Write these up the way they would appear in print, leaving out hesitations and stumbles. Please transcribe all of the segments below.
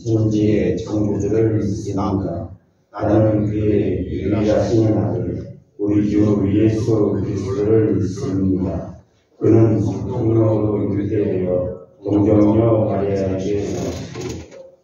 천지의 창조주를 믿습니다. 나는 그의 유일하신 아들 우리 주 예수 그리스도를 믿습니다. 그는 성령으로 유대되어 동정녀 마리아에게 나시고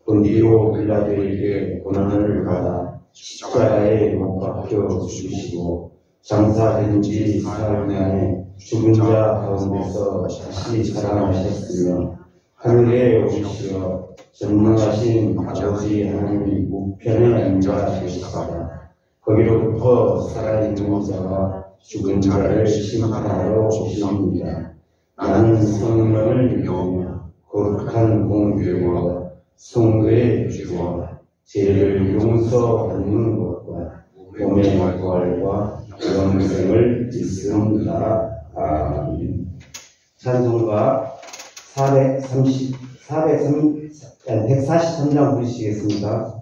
본디오 빌라도에게 고난을 받아 십자가에 못 박혀 죽으시고 장사된 지 사흘 만에 죽은 자 가운데서 다시 살아나셨으며 하늘에 오르시어 전능하신 아버지 하나님 우편에 앉아 계시다가 거기로부터 살아있는 자와 죽은 자를 심판하러 오십니다. 나는 성령을 믿으며 거룩한 공교회와 성도의 주와 죄를 용서받는 것과 몸의 부활과 영생을 믿습니다. 아멘. 찬송가 143장 부르시겠습니다.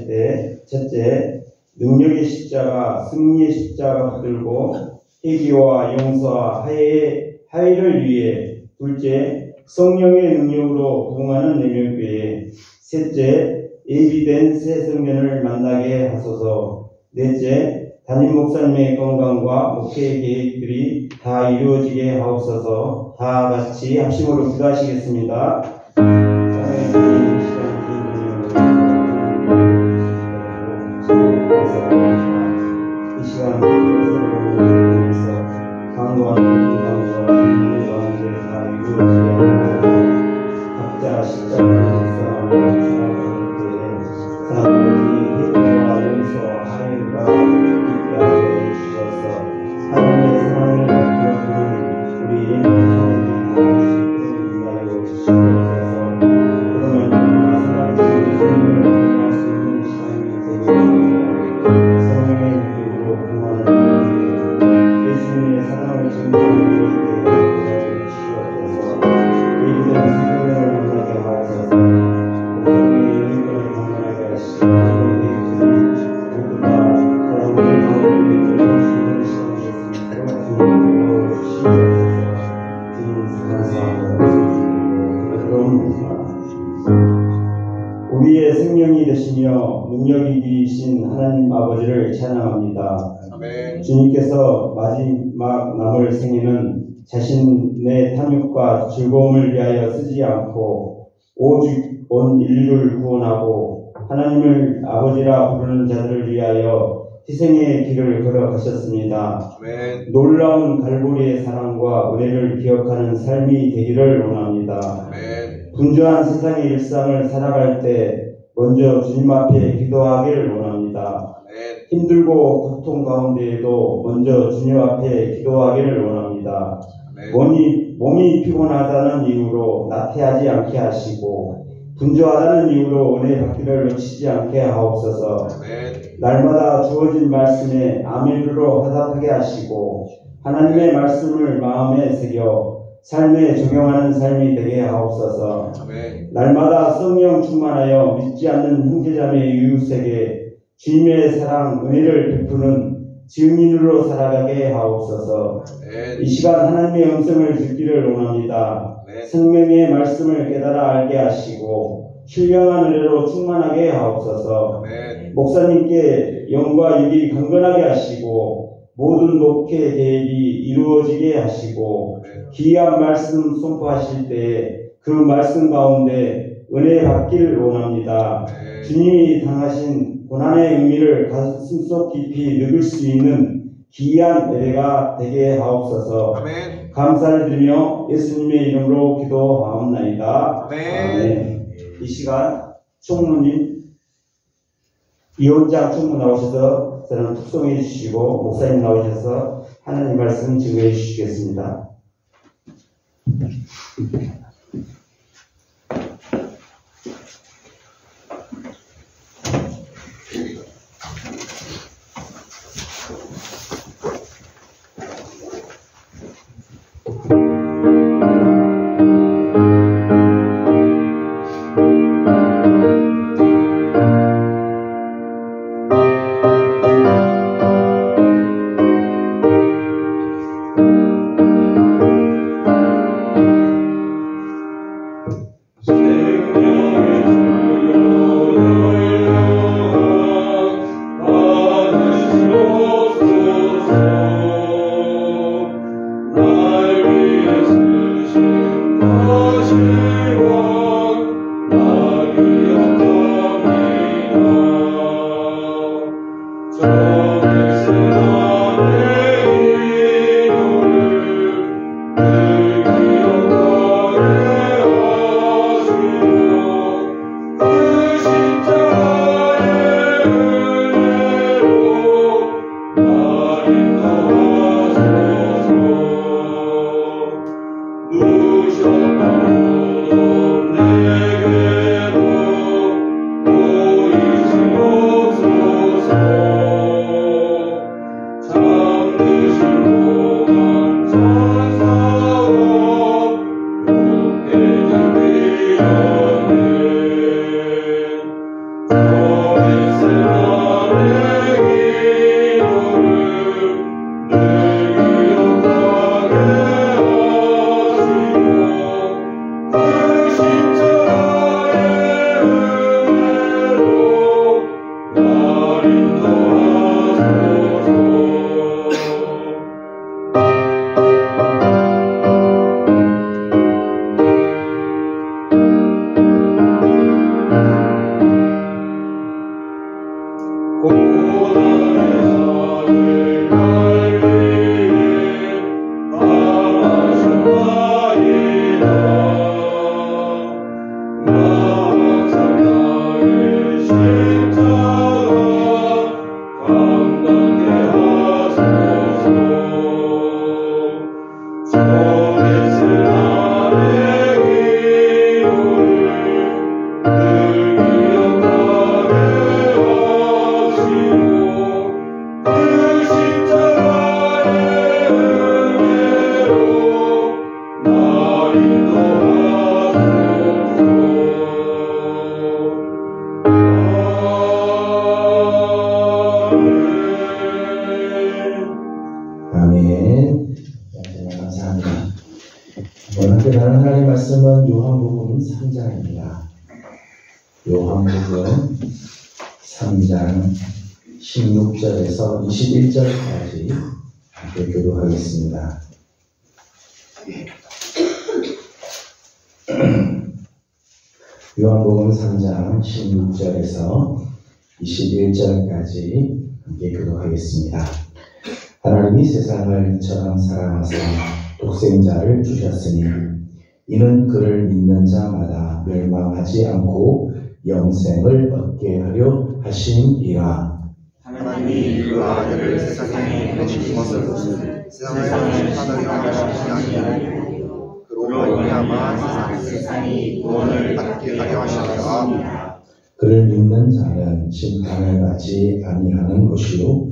때 첫째, 능력의 십자가, 승리의 십자가 붙들고 회개와 용서와 화해를 위해 둘째, 성령의 능력으로 부흥하는 내면교회 셋째, 예비된 새 성전을 만나게 하소서 넷째, 담임 목사님의 건강과 목회 계획들이 다 이루어지게 하옵소서. 다 같이 합심으로 기도하시겠습니다. 이 시간 그리스도를 강구한 건강과 공동의 가운데 다 이루어지게 하옵소서. 각자 십자가를 살아가는 때에 사랑으로 회개와 용서와 화해가 있게 하여 주셔서 하나님의 사랑을 베풀어 우리 성도들이 다 인하여 주시옵소서. 그러면 사랑의 주님을 공유할 수 있는 시간이 되게 하옵소서. 성령의 능력으로 공헌하는 예수님의 사랑을 증거하는 것에 대해 주시옵소서. 예비된 성령을 만나게 하옵소서. 성령의 영광을 경건하게 하시고 모두 다 사랑을 가운데 들을 수 있는 시간이 됐으므로 주님으로 주시옵소서. 주님 감사합니다. 우리의 생명이 되시며 능력이 이신 하나님 아버지를 찬양합니다. 아멘. 주님께서 마지막 남을 생애는 자신의 탐욕과 즐거움을 위하여 쓰지 않고 오직 온 인류를 구원하고 하나님을 아버지라 부르는 자들을 위하여 희생의 길을 걸어가셨습니다. 아멘. 놀라운 갈보리의 사랑과 은혜를 기억하는 삶이 되기를 원합니다. 아멘. 분주한 세상의 일상을 살아갈 때 먼저 주님 앞에 기도하기를 원합니다. 아멘. 힘들고 고통 가운데에도 먼저 주님 앞에 기도하기를 원합니다. 아멘. 몸이 피곤하다는 이유로 나태하지 않게 하시고 분주하다는 이유로 은혜 받기를 놓치지 않게 하옵소서. 아멘. 날마다 주어진 말씀에 아멘으로 화답하게 하시고 하나님의 말씀을 마음에 새겨 삶에 적용하는 삶이 되게 하옵소서. 아멘. 날마다 성령 충만하여 믿지 않는 형제자매 이웃에게 주님의 사랑, 은혜를 베푸는 증인으로 살아가게 하옵소서. 아멘. 이 시간 하나님의 음성을 듣기를 원합니다. 아멘. 생명의 말씀을 깨달아 알게 하시고 신령한 은혜로 충만하게 하옵소서. 아멘. 목사님께 영과 육이 강건하게 하시고 모든 목회 계획이 이루어지게 하시고 귀한 말씀 선포하실 때 그 말씀 가운데 은혜 받기를 원합니다. 주님이 당하신 고난의 의미를 가슴속 깊이 느낄 수 있는 귀한 예배가 되게 하옵소서. 아멘. 감사를 드리며 예수님의 이름으로 기도하옵나이다. 아멘. 이 시간 총무님 이원장 총무 나오셔서 저는 특송해 주시고 목사님 나오셔서 하나님 말씀 증거해 주시겠습니다. 아멘. 감사합니다. 오늘 함께 나눈 하나님의 말씀은 요한복음 3장입니다. 요한복음 3장 16절에서 21절까지 함께 교독하겠습니다. 요한복음 3장 16절에서 21절까지 함께 교독하겠습니다. 하나님이 세상을 이처럼 사랑하사 독생자를 주셨으니 이는 그를 믿는 자마다 멸망하지 않고 영생을 얻게 하려 하심이라. 하나님이 그 아들을 세상에 보내신 것은 세상을 판단하게 하시지 아니하고 그로 말미암아 세상이 구원을 받게 하려 하심이라. 그를 믿는 자는 심판을 받지 아니하는 것이요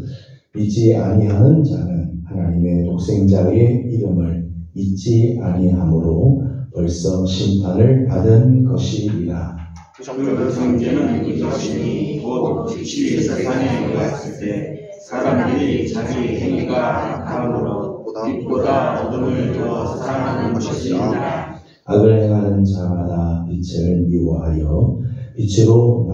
믿지 아니하는 자는 하나님의 독생자의 이름을 믿지 아니하므로 벌써 심판을 받은 것이니라. 그 성경은 이것이니 곧 빛이 세상에 왔을 때 사람들이 자기 행위가 악함으로 빛보다 어둠을 더 사랑하는 것이니라. 악을 행하는 자마다 빛을 미워하여 빛으로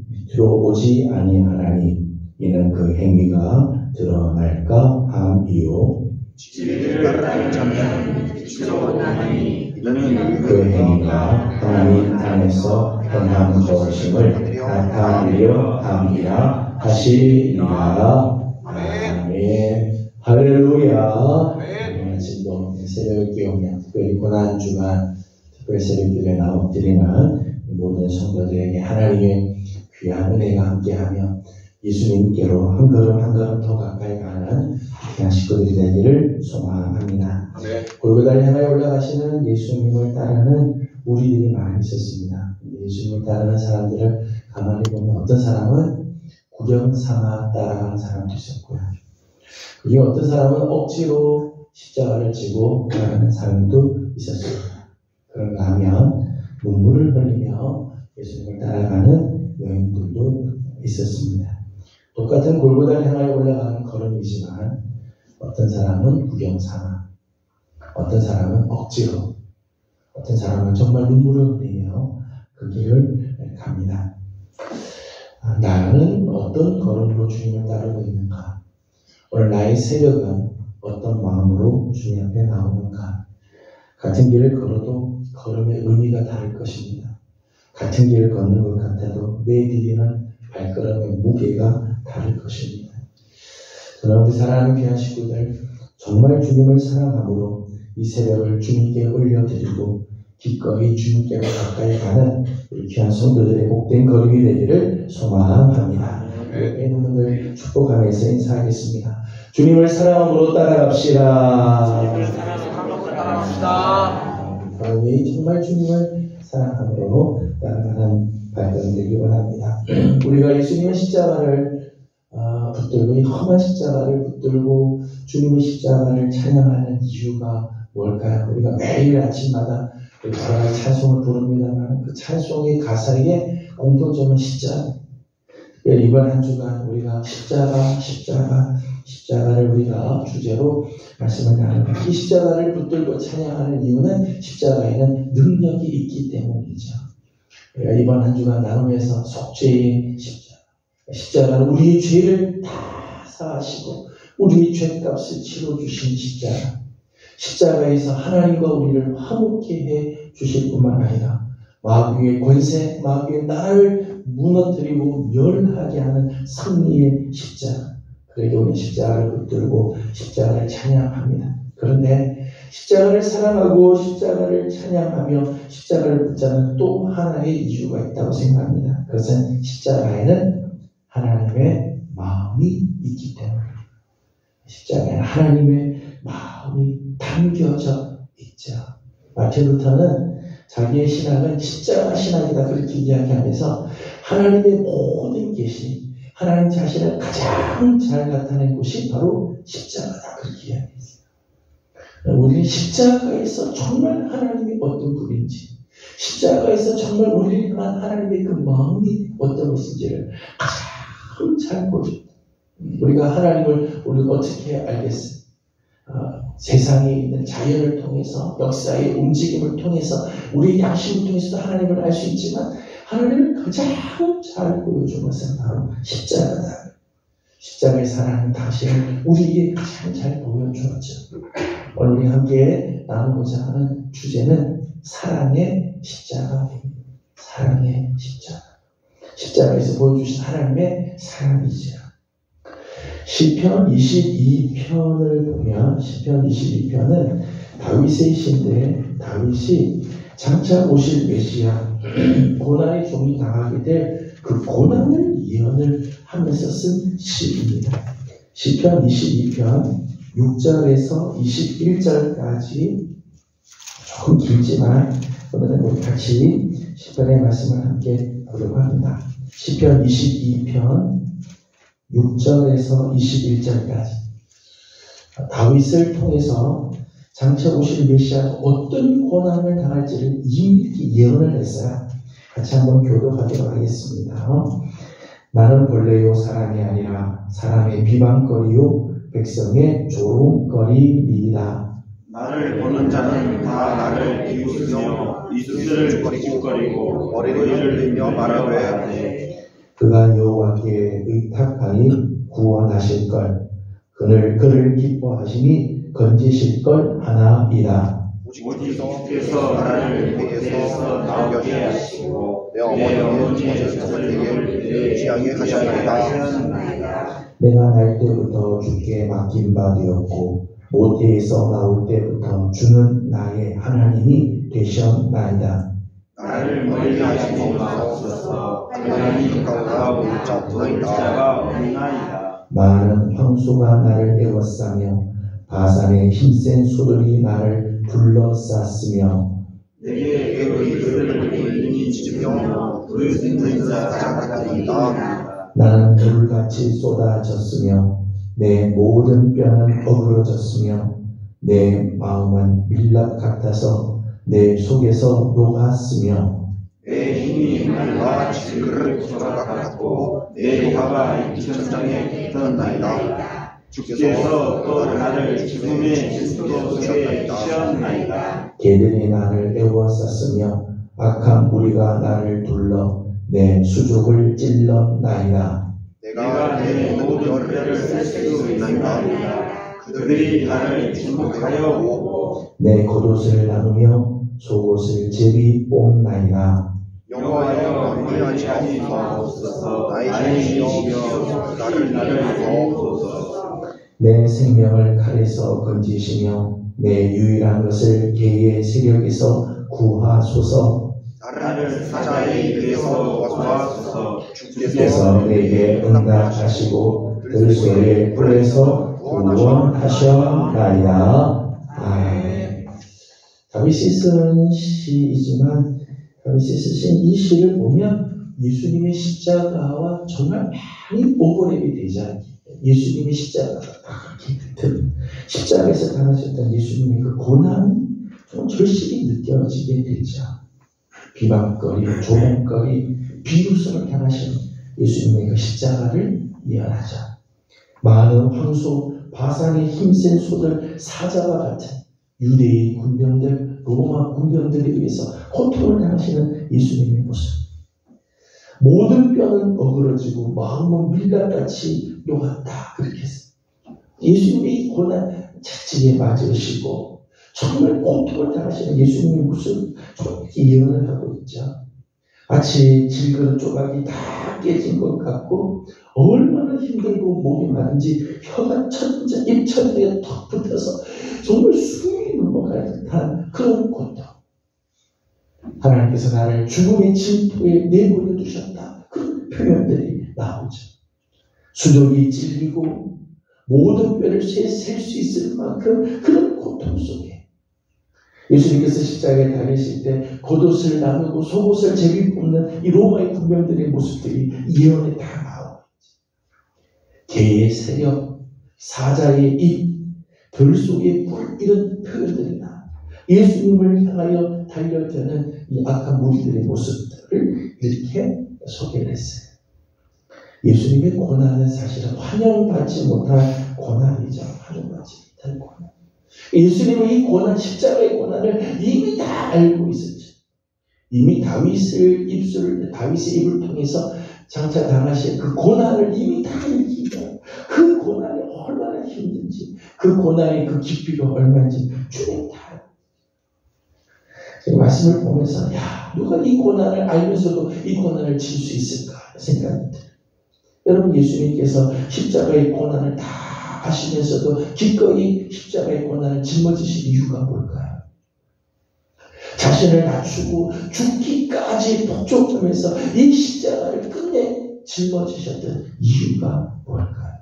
밑으로 오지 아니하나니 이는 그 행위가 드러날까 함이요. 진리를 따르는 자는 빛으로 나니 이는 그 행위가 하나님 안에서 행한 것임을 나타내려 함이라 하시니라. 아멘. 할렐루야. 오늘 아침도 새벽 기도면 특별히 고난주간 특별 새벽 기도에 나엎드리는 모든 성도들에게 하나님의 귀한 은혜가 함께하며 예수님께로 한 걸음 한 걸음 더 가까이 가는 귀한 식구들이 되기를 소망합니다. 골고다를 향하여 올라가시는 예수님을 따르는 우리들이 많이 있었습니다. 예수님을 따르는 사람들을 가만히 보면 어떤 사람은 구경 삼아 따라가는 사람도 있었고요. 그리고 어떤 사람은 억지로 십자가를 지고 따라가는 사람도 있었습니다. 그런가 하면 눈물을 흘리며 예수님을 따라가는 여인들도 있었습니다. 똑같은 골고다를 향하여 올라가는 걸음이지만 어떤 사람은 구경 삼아, 어떤 사람은 억지로, 어떤 사람은 정말 눈물을 흘리며 그 길을 갑니다. 나는 어떤 걸음으로 주님을 따르고 있는가? 오늘 나의 새벽은 어떤 마음으로 주님 앞에 나오는가? 같은 길을 걸어도 걸음의 의미가 다를 것입니다. 같은 길을 걷는 것 같아도 내디디는 발걸음의 무게가 다를 것입니다. 저는 우리 사랑하는 귀한 식구들 정말 주님을 사랑함으로 이 새벽을 주님께 올려드리고 기꺼이 주님께로 가까이 가는 우리 귀한 성도들의 복된 걸음이 되기를 소망합니다. 옆에 있는 분들 축복하면서 인사하겠습니다. 주님을 사랑함으로 따라갑시다. 걸음이 정말 주님을 사랑함으로 따라가는 발걸음 되기 원합니다. 우리가 예수님의 십자가를 붙들고 이 험한 십자가를 붙들고 주님의 십자가를 찬양하는 이유가 뭘까요? 우리가 매일 아침마다 우리가 찬송을 부릅니다만 그 찬송의 가사에 엉뚱점은 십자가. 이번 한 주간 우리가 십자가를 우리가 주제로 말씀을 나눕니다. 이 십자가를 붙들고 찬양하는 이유는 십자가에는 능력이 있기 때문이죠. 우리가 이번 한 주간 나누면서 속죄의 십자가는 우리의 죄를 다 사하시고 우리의 죄값을 치러주신 십자가에서 하나님과 우리를 화목케 해 주실 뿐만 아니라 마귀의 권세, 마귀의 나를 무너뜨리고 멸하게 하는 승리의 십자가. 그래도 우리 십자가를 붙들고 십자가를 찬양합니다. 그런데 십자가를 사랑하고 십자가를 찬양하며 십자가를 붙자는 또 하나의 이유가 있다고 생각합니다. 그것은 십자가에는 하나님의 마음이 있기 때문입니다. 십자가에는 하나님의 마음이 담겨져 있죠. 마틴 루터는 자기의 신학은 십자가 신학이다 그렇게 이야기하면서 하나님의 모든 계시, 하나님 자신을 가장 잘 나타낸 곳이 바로 십자가다 그렇게 이야기했어요. 우리는 십자가에서 정말 하나님이 어떤 분인지, 십자가에서 정말 우리를 향한 하나님의 그 마음이 어떤 것인지를 가장 잘 보여줍니다. 우리가 하나님을 우리가 어떻게 알겠어요? 세상에 있는 자연을 통해서, 역사의 움직임을 통해서, 우리의 양심을 통해서도 하나님을 알 수 있지만 하나님을 가장 잘 보여준 것은 바로 십자가다. 십자가의 사랑은 당신을 우리에게 가장 잘 보여주었죠. 오늘 우리 함께 나누고자 하는 주제는 사랑의 십자가입니다. 사랑의 십자가. 십자가에서 보여주신 하나님의 사랑이죠. 시편 22편을 보면 시편 22편은 다윗의 시인데 다윗이 장차 오실 메시아 고난의 종이 당하게 될 그 고난을 예언을 하면서 쓴 시입니다. 시편 22편 6절에서 21절까지 조금 길지만 오늘은 우리 같이 시편의 말씀을 함께 보려고 합니다. 시편 22편 6절에서 21절까지 다윗을 통해서 장차 오실 메시아가 어떤 고난을 당할지를 이미 이렇게 예언을 했어요. 같이 한번 교독하도록 하겠습니다. 나는 본래요 사람이 아니라 사람의 비방거리요 백성의 조롱거리니이다. 나를 보는 자는 다 나를 비웃으며 입술을 거리고 머리를 들며 말하되 그가 여호와께 의탁하니 구원하실걸. 그를 기뻐하시니 건지실걸 하나이다. 오직 주께서 나를 배에서 나오게 하시고 내 어머니의 자식에게 취하게 하셨나이다. 내가 날 때부터 주께 맡긴 바 되었고 모태에서 나올 때부터 주는 나의 하나님이 되셨나이다. 나를 멀리 하시고 마옵소서. 하나님 가까운 자가 없나이다. 많은 황소가 나를 에워싸며 바산의 힘센 소들이 나를 둘러쌌으며 내게 그 입술을 돌리니 짖으며 부르짖는 자가 같으니까. 나는 불같이 쏟아졌으며 내 모든 뼈는 어그러졌으며 내 마음은 밀랍 같아서 내 속에서 녹았으며 내 힘이 말과 질그릇 조각 같고 내 혀가 입천장에 붙었나이다. 주께서 또 나를 죽음의 진도 속에 치었나이다. 개들이 나를 에워쌌으며 악한 무리가 나를 둘러 내 수족을 찔렀나이다. 내가 내 모든 뼈를 쓸 수 있나이다. 그들이 나를 주목하여 보고 내 겉옷을 나누며 속옷을 제비 뽑나이다. 여호와여 멀리하지 마옵소서. 나의 신이여 나를 도우소서. 내 생명을 칼에서 건지시며 내 유일한 것을 개의 세력에서 구하소서. 나를 사자의 입에서 구하소서. 주께서 내게 응답하시고 들소의 뿔에서 구원하셨나이다. 아멘. 다윗이 쓴 시이지만 다윗이 쓰신 이 시를 보면 예수님의 십자가와 정말 많이 오버랩이 되지 않기. 예수님의 십자가가 십자가에서 당하셨던 예수님의 그 고난 좀 절실히 느껴지게 되죠. 비방거리, 조롱거리, 비웃음을 당하신 예수님의 그 십자가를 예언하죠. 많은 황소, 바산의 힘센 소들, 사자와 같은 유대인 군병들, 로마 군병들에 의해서 고통을 당하시는 예수님의 모습. 모든 뼈는 어그러지고 마음은 밀랍같이 녹았다. 그렇게 했어요. 예수님이 고난 자체에 맞으시고 정말 고통을 당하시는 예수님의 모습 저렇게 예언을 하고 있죠. 마치 질그릇 조각이 다 깨진 것 같고 얼마나 힘들고 목이 마른지 혀가 천장, 입천장에 턱 붙어서 정말 숨이 넘어갈 듯한 그런 고통. 하나님께서 나를 죽음의 진토에 내버려 두셨다. 그런 표현들이 나오죠. 수족이 찔리고 모든 뼈를 셀 수 있을 만큼 그런 고통 속에 예수님께서 십자가에 달리실 때 겉옷을 나누고 속옷을 제비 뽑는 이 로마의 군병들의 모습들이 예언에 다 나오고 있죠. 개의 세력, 사자의 입, 들 속의 꿀 이런 표현들이 나 예수님을 향하여 달려드는 이 악한 무리들의 모습들을 이렇게 소개를 했어요. 예수님의 고난은 사실은 환영받지 못할 고난이죠. 환영받지 못할 고난. 예수님은 이 고난, 십자가의 고난을 이미 다 알고 있었죠. 이미 다윗의 입을 통해서 장차 당하실 그 고난을 이미 다 알기고 그 고난이 얼마나 힘든지 그 고난의 그 깊이가 얼마인지 주님 다 알고 이 말씀을 보면서 야 누가 이 고난을 알면서도 이 고난을 질 수 있을까 생각이 들어요. 여러분 예수님께서 십자가의 고난을 다 아시면서도 기꺼이 십자가의 고난을 짊어지신 이유가 뭘까요? 자신을 낮추고 죽기까지 복종하면서 이 십자가를 끝내 짊어지셨던 이유가 뭘까요?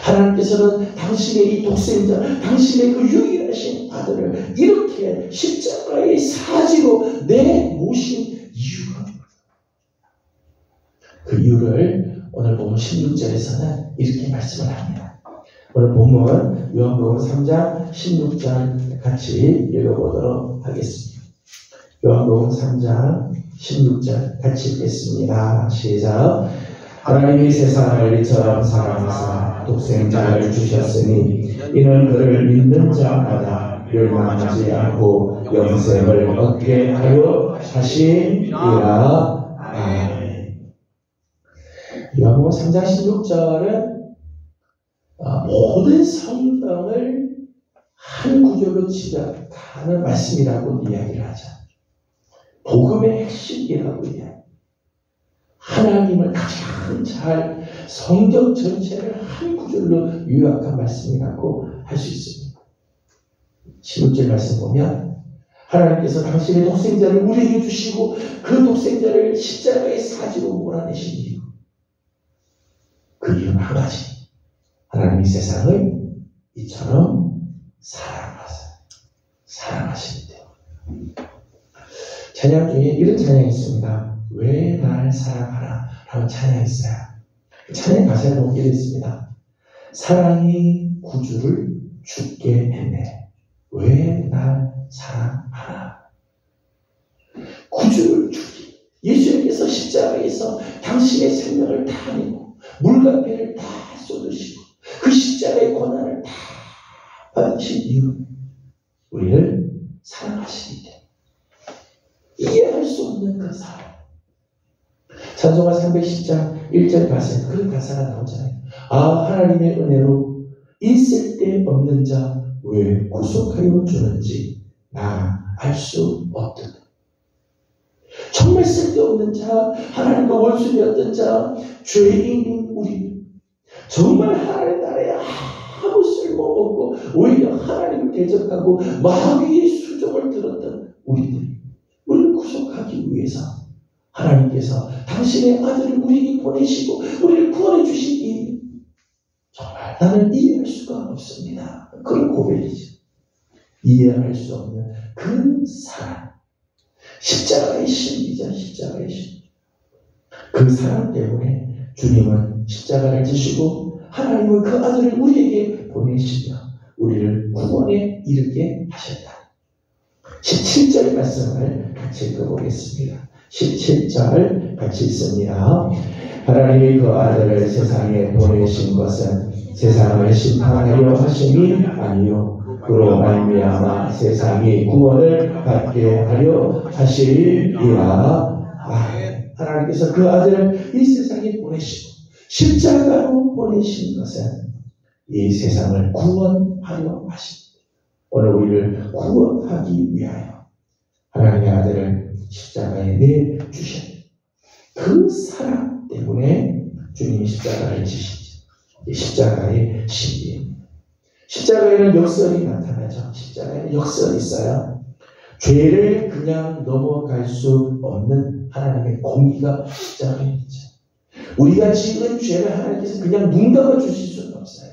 하나님께서는 당신의 이 독생자, 당신의 그 유일하신 아들을 이렇게 십자가의 사지로 내모신 이유가 뭘까요? 그 이유를 오늘 본문 16절에서는 이렇게 말씀을 합니다. 오늘 본문 요한복음 3장 16절 같이 읽어보도록 하겠습니다. 요한복음 3장 16절 같이 읽겠습니다. 시작. 하나님이 세상을 이처럼 사랑하사 독생자를 주셨으니 이는 그를 믿는 자마다 멸망하지 않고 영생을 얻게 하려 하심이라. 아멘. 요한복음 3장 16절은 모든 성경을 한 구절로 집약하는 말씀이라고 이야기를 하죠. 복음의 핵심이라고 이야기해요. 하나님을 가장 잘 성경 전체를 한 구절로 요약한 말씀이라고 할 수 있습니다. 16절 말씀 보면 하나님께서 당신의 독생자를 우리에게 주시고 그 독생자를 십자가의 사지로 몰아내신 이유 그 이유는 한 가지 하나님이 세상을 이처럼 사랑하시는데요. 찬양 중에 이런 찬양이 있습니다. 왜 날 사랑하라 라는 찬양이 있어요. 찬양 가사를 보면 이렇게 있습니다. 사랑이 구주를 죽게 했네. 왜 날 사랑하라. 구주를 죽이 예수님께서 십자가에서 당신의 생명을 다 내고 물과 배를 다 쏟으시고 그 십자가의 고난을 다 받으신 이유 우리를 사랑하시기 때문에 이해할 수 없는 그 사랑. 찬송가 310장 1절 가사에 그런 가사가 나오잖아요. 아 하나님의 은혜로 있을 데 없는 자 왜 구속하여 주는지 나 알 수 없다. 정말 쓸데없는 자, 하나님과 원수되었던 자, 죄인인 우리 정말 하나님 나라에 아무 쓸모없고 오히려 하나님을 대적하고 마귀의 수종을 들었던 우리를 구속하기 위해서 하나님께서 당신의 아들을 우리에게 보내시고 우리를 구원해 주시기 정말 나는 이해할 수가 없습니다. 그런 고백이죠. 이해할 수 없는 그 사랑. 십자가의 신비자 십자가의 신. 그 사랑 때문에 주님은 십자가를 지시고 하나님은 그 아들을 우리에게 보내시며 우리를 구원에 이르게 하셨다. 17절 말씀을 같이 읽어보겠습니다. 17절 같이 읽습니다. 하나님이 그 아들을 세상에 보내신 것은 세상을 심판하려 하심이 아니요 그로 말미암아 세상이 구원을 받게 하려 하시리라. 하나님께서 그 아들을 이 세상에 보내시고 십자가로 보내신 것은 이 세상을 구원하려 하십니다. 오늘 우리를 구원하기 위하여 하나님의 아들을 십자가에 내주신 그 사랑 때문에 주님이 십자가를 지시죠. 십자가의 신비입니다. 십자가에는 역설이 나타나죠. 십자가에는 역설이 있어요. 죄를 그냥 넘어갈 수 없는 하나님의 공의가 십자가에 있죠. 우리가 지은 죄를 하나님께서 그냥 눈 감아 주실 수는 없어요.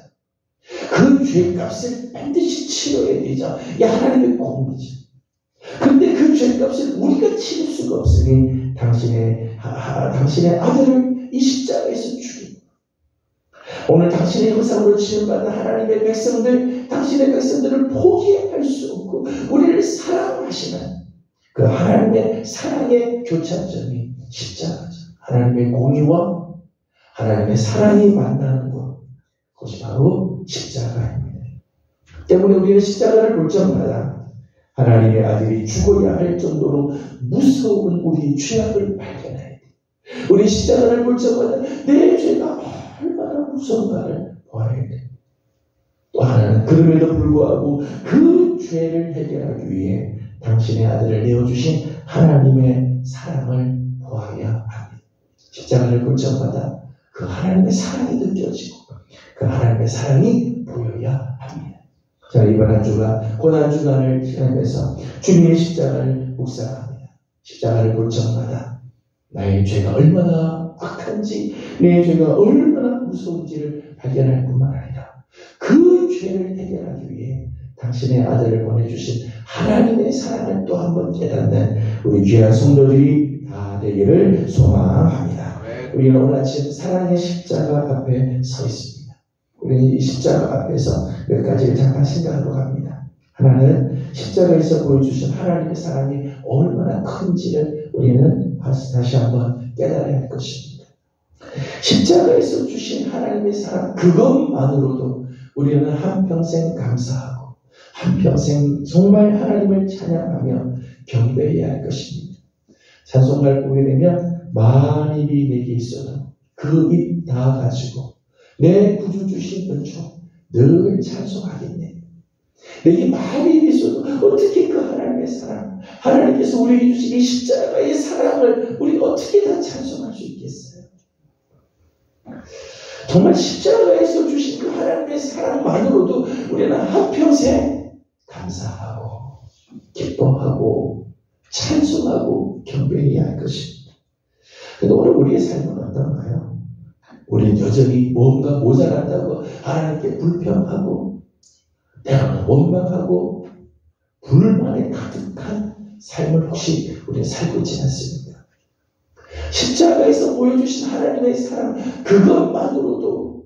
그 죄값을 반드시 치러야 되죠. 이 하나님의 공의죠. 그런데 그 죄값을 우리가 치를 수가 없으니 당신의 아들을 이 십자가에서 죽이고, 오늘 당신의 형상으로 지음받은 하나님의 백성들, 당신의 백성들을 포기할 수 없고 우리를 사랑하시는 그 하나님의 사랑의 교차점이 십자가죠. 하나님의 공의와 하나님의 사랑이 만나는 것, 그것이 바로 십자가입니다. 때문에 우리는 십자가를 볼 적마다 하나님의 아들이 죽어야 할 정도로 무서운 우리 죄악을 발견해야 돼요. 우리 십자가를 볼 적마다 내 죄가 얼마나 무서운가를 보아야 돼요. 또 하나는 그럼에도 불구하고 그 죄를 해결하기 위해 당신의 아들을 내어주신 하나님의 사랑을 보아야 합니다. 십자가를 볼 적마다 그 하나님의 사랑이 느껴지고 그 하나님의 사랑이 보여야 합니다. 자, 이번 한 주간 고난주간을 지나면서 주님의 십자가를 묵상합니다. 십자가를 볼 적마다 나의 죄가 얼마나 악한지, 내 죄가 얼마나 무서운지를 발견할 뿐만 아니라 그 죄를 해결하기 위해 당신의 아들을 보내주신 하나님의 사랑을 또 한 번 깨닫는 우리 귀한 성도들이 다 되기를 소망합니다. 우리는 오늘 아침 사랑의 십자가 앞에 서 있습니다. 우리는 이 십자가 앞에서 몇 가지를 잠깐 생각하러 갑니다. 하나는 십자가에서 보여주신 하나님의 사랑이 얼마나 큰지를 우리는 다시 한번 깨달아야 할 것입니다. 십자가에서 주신 하나님의 사랑, 그것만으로도 우리는 한평생 감사하고 한평생 정말 하나님을 찬양하며 경배해야 할 것입니다. 찬송가를 보게 되면 만 입이 내게 있어도 그 입 다 가지고 내 구주 주신 은총 늘 찬송하겠네. 내게 만 입이 있어도 어떻게 그 하나님의 사랑, 하나님께서 우리에게 주신 이 십자가의 사랑을 우리가 어떻게 다 찬송할 수 있겠어요? 정말 십자가에서 주신 그 하나님의 사랑만으로도 우리는 한평생 감사하고 기뻐하고 찬송하고 경배해야 할 것입니다. 그런데 오늘 우리의 삶은 어떤가요? 우리는 여전히 뭔가 모자란다고 하나님께 불평하고 때로는 원망하고 불만에 가득한 삶을 혹시 우리는 살고 있지 않습니까? 십자가에서 보여주신 하나님의 사랑, 그것만으로도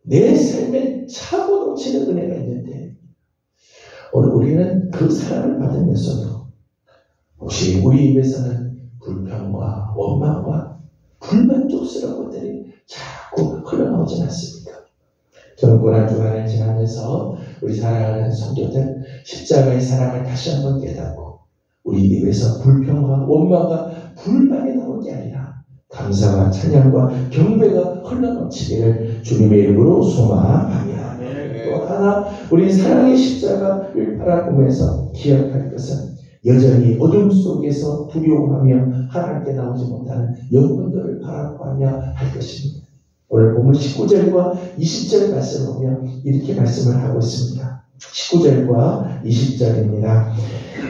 내 삶에 차고 넘치는 은혜가 있는데 오늘 우리는 그 사랑을 받으면서도 혹시 우리 입에서는 불평과 원망과 불만족스러운 것들이 자꾸 흘러나오지 않습니까? 저는 고난주간을 지나면서 우리 사랑하는 성도들 십자가의 사랑을 다시 한번 깨닫고 우리 입에서 불평과 원망과 불만이 나오는 게 아니라 감사와 찬양과 경배가 흘러넘치기를 주님의 이름으로 소망합니다. 또 하나 우리 사랑의 십자가를 바라보면서 기억할 것은 여전히 어둠 속에서 두려워하며 하나님께 나오지 못하는 영혼들을 바라보며 할 것입니다. 오늘 보면 19절과 20절 말씀을 보면 이렇게 말씀을 하고 있습니다. 19절과 20절입니다.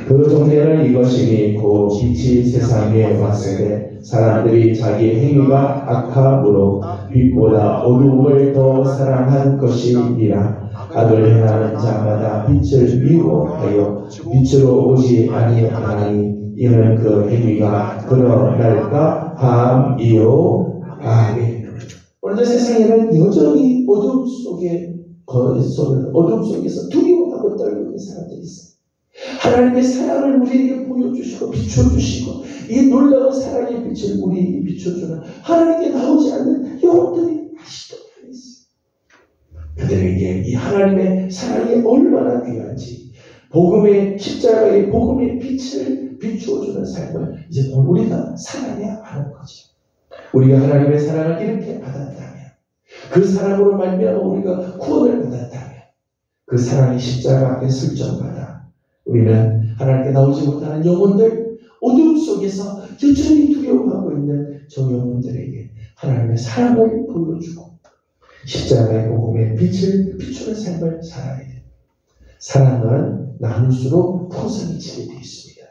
그 동네는 이것이니 곧 빛이 세상에 왔을 때 사람들이 자기 행위가 악함으로 빛보다 어두움을 더 사랑한 것이니라. 악을 행하는 자마다 빛을 미워하여 빛으로 오지 아니하나니 이는 그 행위가 그러날까 함이요. 아멘. 오늘 세상에는 여전히 어둠 속에서 두려워하고 떨고 있는 사람들이 있어요. 하나님의 사랑을 우리에게 보여주시고 비춰주시고 이 놀라운 사랑의 빛을 우리에게 비춰주는 하나님께 나오지 않는 영혼들이 아직도 있어요. 그들에게 이 하나님의 사랑이 얼마나 귀한지 복음의 십자가의 복음의 빛을 비추어주는 삶을 이제 우리가 살아내야 하는 거죠. 우리가 하나님의 사랑을 이렇게 받았다면 그 사랑으로 말미암아 우리가 구원을 받았다면 그 사랑이 십자가 앞에 설 적마다 우리는 하나님께 나오지 못하는 영혼들 어둠 속에서 여전히 두려워하고 있는 저 영혼들에게 하나님의 사랑을 보여주고 십자가의 복음의 빛을 비추는 삶을 살아야 돼요. 사랑은 나눌수록 풍성해지게 되어 있습니다.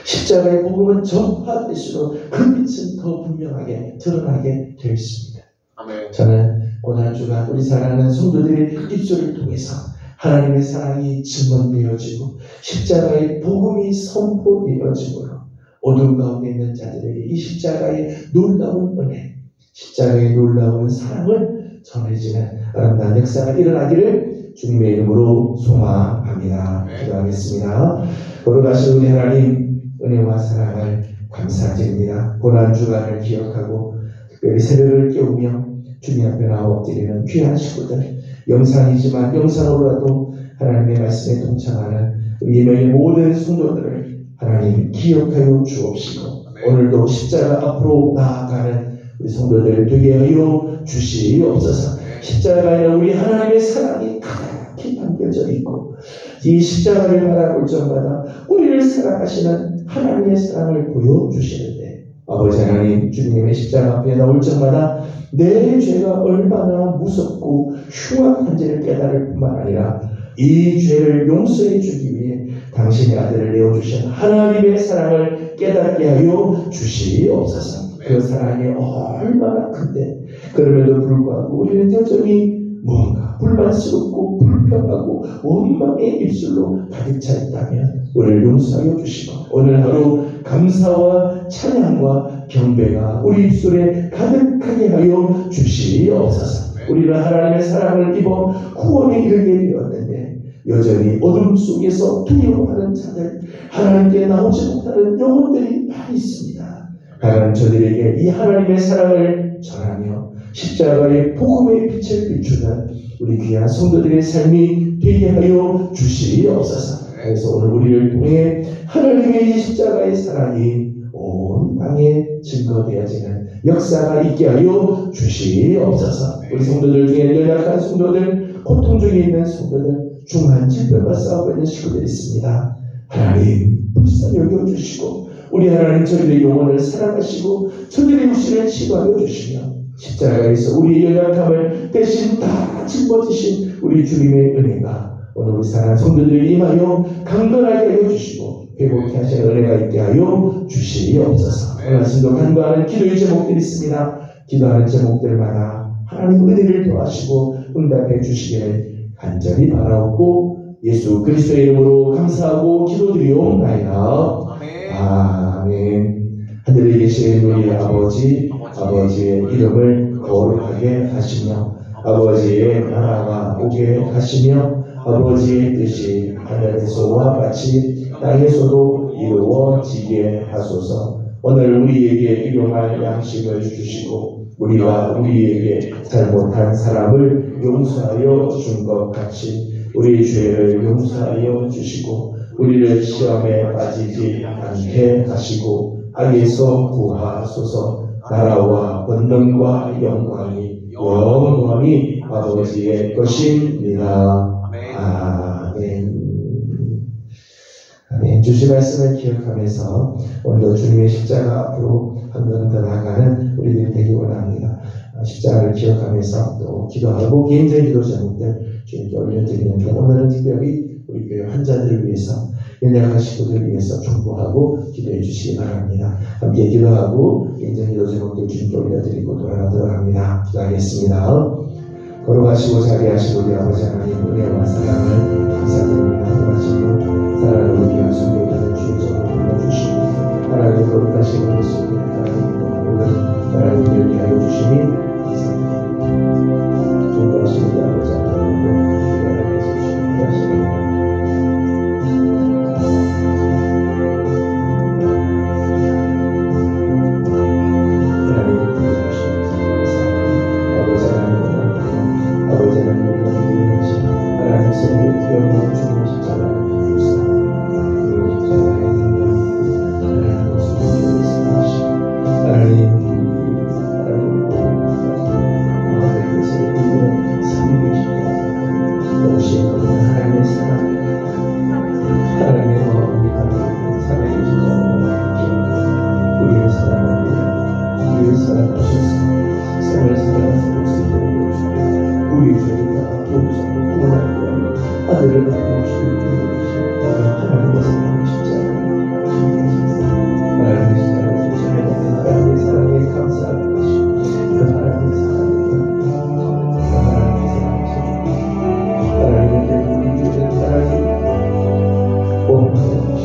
십자가의 복음은 전파될수록 그 빛은 더 분명하게 드러나게 되어 있습니다. 아멘. 저는 오늘 주간 우리 사랑하는 성도들의 입술을 통해서 하나님의 사랑이 증언되어지고 십자가의 복음이 선포되어지므로 어둠 가운데 있는 자들에게 이 십자가의 놀라운 은혜, 십자가의 놀라운 사랑을 전해지는 아름다운 역사가 일어나기를 주님의 이름으로 소망합니다. 기도하겠습니다. 걸어가신 우리 하나님, 은혜와 사랑을 감사드립니다. 고난 주간을 기억하고 특별히 새벽을 깨우며 주님 앞에 나와 엎드리는 귀한 식구들, 영상이지만 영상으로라도 하나님의 말씀에 동참하는 우리 예명의 모든 성도들을 하나님 기억하여 주옵시고 오늘도 십자가 앞으로 나아가는 우리 성도들 되게 하여 주시옵소서. 십자가에 우리 하나님의 사랑이 가득히 담겨져 있고 이 십자가를 바라볼 적마다 우리를 사랑하시는 하나님의 사랑을 보여주시는데 아버지 하나님, 주님의 십자가 앞에 나올 적마다 내 죄가 얼마나 무섭고 흉악한지를 깨달을 뿐만 아니라 이 죄를 용서해 주기 위해 당신의 아들을 내어주신 하나님의 사랑을 깨닫게 하여 주시옵소서. 그 사랑이 얼마나 큰데 그럼에도 불구하고 우리는 여전히 뭔가 불만스럽고 불평하고 원망의 입술로 가득 차 있다면 우리를 용서하여 주시고 오늘 하루 감사와 찬양과 경배가 우리 입술에 가득하게 하여 주시옵소서. 우리는 하나님의 사랑을 입어 구원에 이르게 되었는데 여전히 어둠 속에서 두려워하는 자들, 하나님께 나오지 못하는 영혼들이 많이 있습니다. 하나님 저들에게 이 하나님의 사랑을 전하며 십자가의 복음의 빛을 비추는 우리 귀한 성도들의 삶이 되게 하여 주시옵소서. 그래서 오늘 우리를 통해 하나님의 이 십자가의 사랑이 온 땅에 증거되어지는 역사가 있게 하여 주시옵소서. 우리 성도들 중에 연약한 성도들, 고통 중에 있는 성도들, 중한 질병과 싸우고 있는 식구들이 있습니다. 하나님 불쌍히 여겨주시고 우리 하나님 저들의 영혼을 사랑하시고 저들의 육신을 치료하여 주시며 십자가에서 우리의 연약함을 대신 다 짊어지신 우리 주님의 은혜가 오늘 우리 사랑하는 성도들에게 임하여 강건하게 하여 주시고 회복케 하시는 은혜가 있게 하여 주시옵소서. 오늘 아침도 간구하는 기도의 제목들이 있습니다. 기도하는 제목들마다 하나님 은혜를 더하시고 응답해 주시기를 간절히 바라옵고 예수 그리스도의 이름으로 감사하고 기도드리옵나이다. 아멘. 하늘에 계신 우리 아버지, 아버지의 이름을 거룩하게 하시며 아버지의 나라가 오게 하시며 아버지의 뜻이 하늘에서와 같이 땅에서도 이루어지게 하소서. 오늘 우리에게 일용할 양식을 주시고 우리가 우리에게 잘못한 사람을 용서하여 준 것 같이 우리 죄를 용서하여 주시고 우리를 시험에 빠지지 않게 하시고 악에서 구하소서. 나라와 권능과 영광이 영원히 아버지의 것입니다. 아멘. 아멘. 주신 말씀을 기억하면서 오늘도 주님의 십자가 앞으로 한 걸음 더 나아가는 우리들이 되기 원합니다. 십자가를 기억하면서 또 기도하고 개인적인 기도 제목들 주님께 올려드리는데 오늘은 특별히 우리 교회 환자들을 위해서 연약한 식구들을 위해서 중보하고 기도해 주시기 바랍니다. 함께 기도하고 개인적인 기도 제목들 주님께 올려드리고 돌아가도록 합니다. 기도하겠습니다. 걸어가시고 자리하시고 우리 아버지 하나님 은혜와 사랑을 감사드립니다. 돌아가시고 사랑을 우리 귀한 성도들을 주의적으로 불러주시고 하나님의 거룩하신 은혜 속에 하나님을 위하여 주시니 감사합니다. 존귀하신 우리 아버지 하나님으로 기도하면서 주시옵소서. 우리 주님과 교부성을 구원하기 위하여 아들을 낳고 주님을 하나님의 사랑을 십자가에 하나님의 사랑을 주시고 하나님의 사랑에 감사하는 것이 그 하나님의 사랑이다. 하나님의 사랑을 우리들은 하나님 원하는 것이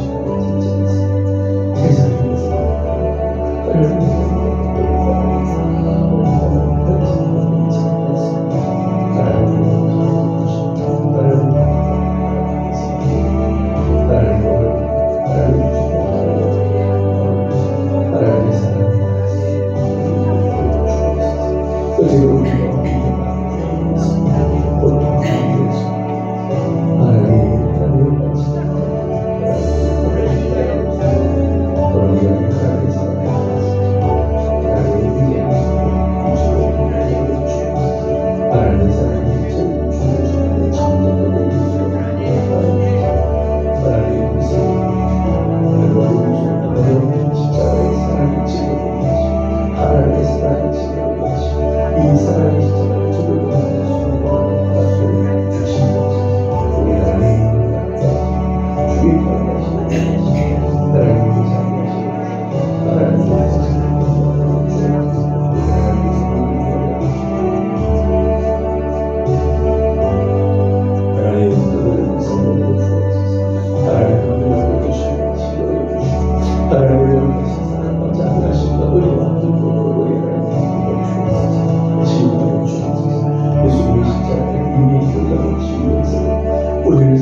진짜 세상의 사랑 우리를